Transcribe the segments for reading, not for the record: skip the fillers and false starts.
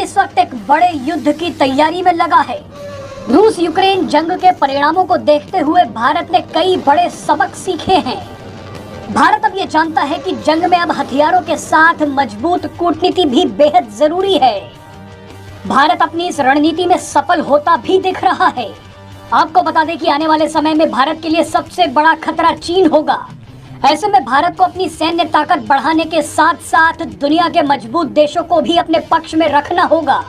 इस वक्त एक बड़े युद्ध की तैयारी में लगा है। रूस यूक्रेन जंग के परिणामों को देखते हुए भारत ने कई बड़े सबक सीखे हैं। भारत अब ये जानता है कि जंग में अब हथियारों के साथ मजबूत कूटनीति भी बेहद जरूरी है। भारत अपनी इस रणनीति में सफल होता भी दिख रहा है। आपको बता दें कि आने वाले समय में भारत के लिए सबसे बड़ा खतरा चीन होगा। ऐसे में भारत को अपनी सैन्य ताकत बढ़ाने के साथ साथ दुनिया के मजबूत देशों को भी अपने पक्ष में रखना होगा।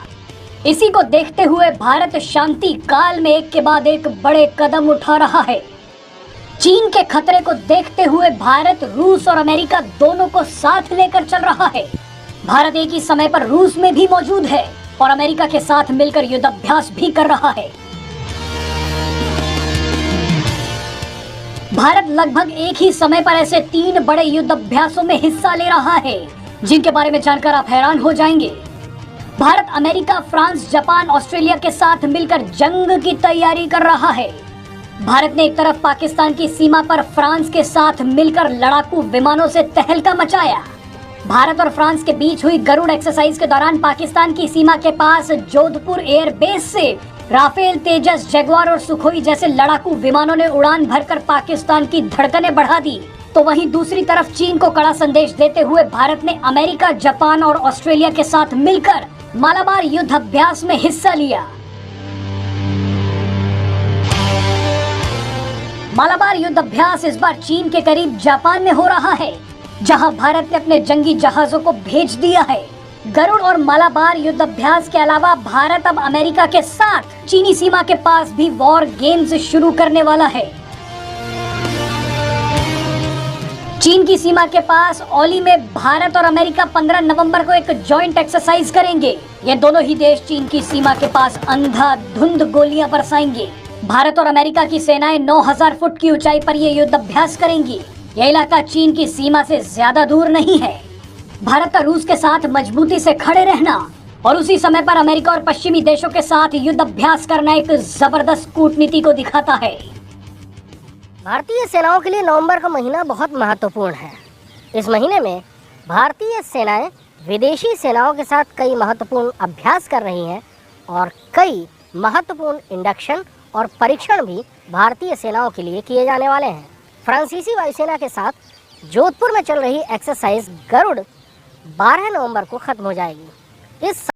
इसी को देखते हुए भारत शांति काल में एक के बाद एक बड़े कदम उठा रहा है। चीन के खतरे को देखते हुए भारत रूस और अमेरिका दोनों को साथ लेकर चल रहा है। भारत एक ही समय पर रूस में भी मौजूद है और अमेरिका के साथ मिलकर युद्धाभ्यास भी कर रहा है। भारत लगभग एक ही समय पर ऐसे 3 बड़े युद्धाभ्यासों में हिस्सा ले रहा है, जिनके बारे में जानकर आप हैरान हो जाएंगे। Bharat America, France, Japan, Australia के साथ मिलकर जंग की तैयारी कर रहा है। भारत ने एक तरफ पाकिस्तान की सीमा पर फ्रांस के साथ मिलकर लड़ाकू विमानों से तहलका मचाया। भारत और फ्रांस के बीच हुई गरुड़ एक्सरसाइज के दौरान पाकिस्तान की सीमा के पास जोधपुर एयरबेस से राफेल, तेजस, जगुआर और सुखोई जैसे लड़ाकू विमानों ने उड़ान भरकर पाकिस्तान की धड़कनें बढ़ा दी। तो वहीं दूसरी तरफ चीन को कड़ा संदेश देते हुए भारत ने अमेरिका, जापान और ऑस्ट्रेलिया के साथ मिलकर मालाबार युद्ध अभ्यास में हिस्सा लिया। मालाबार युद्ध अभ्यास इस बार चीन के करीब जापान में हो रहा है, जहां भारत ने अपने जंगी जहाजों को भेज दिया है। गरुड़ और मालाबार युद्ध अभ्यास के अलावा भारत अब अमेरिका के साथ चीनी सीमा के पास भी वॉर गेम्स शुरू करने वाला है। चीन की सीमा के पास औली में भारत और अमेरिका 15 नवंबर को एक जॉइंट एक्सरसाइज करेंगे। ये दोनों ही देश चीन की सीमा के पास अंधाधुंध गोलियां बरसाएंगे। भारत और अमेरिका की सेनाएं 9000 फुट की ऊंचाई पर ये युद्ध अभ्यास करेंगी। यह इलाका चीन की सीमा से ज्यादा दूर नहीं है। भारत का रूस के साथ मजबूती से खड़े रहना और उसी समय पर अमेरिका और पश्चिमी देशों के साथ युद्ध अभ्यास करना एक जबरदस्त कूटनीति को दिखाता है। भारतीय सेनाओं के लिए नवंबर का महीना बहुत महत्वपूर्ण है। इस महीने में भारतीय सेनाएं विदेशी सेनाओं के साथ कई महत्वपूर्ण अभ्यास कर रही हैं और कई महत्वपूर्ण इंडक्शन और परीक्षण भी भारतीय सेनाओं के लिए किए जाने वाले हैं। फ्रांसीसी वायुसेना के साथ जोधपुर में चल रही एक्सरसाइज गरुड़ 12 नवंबर को खत्म हो जाएगी। इस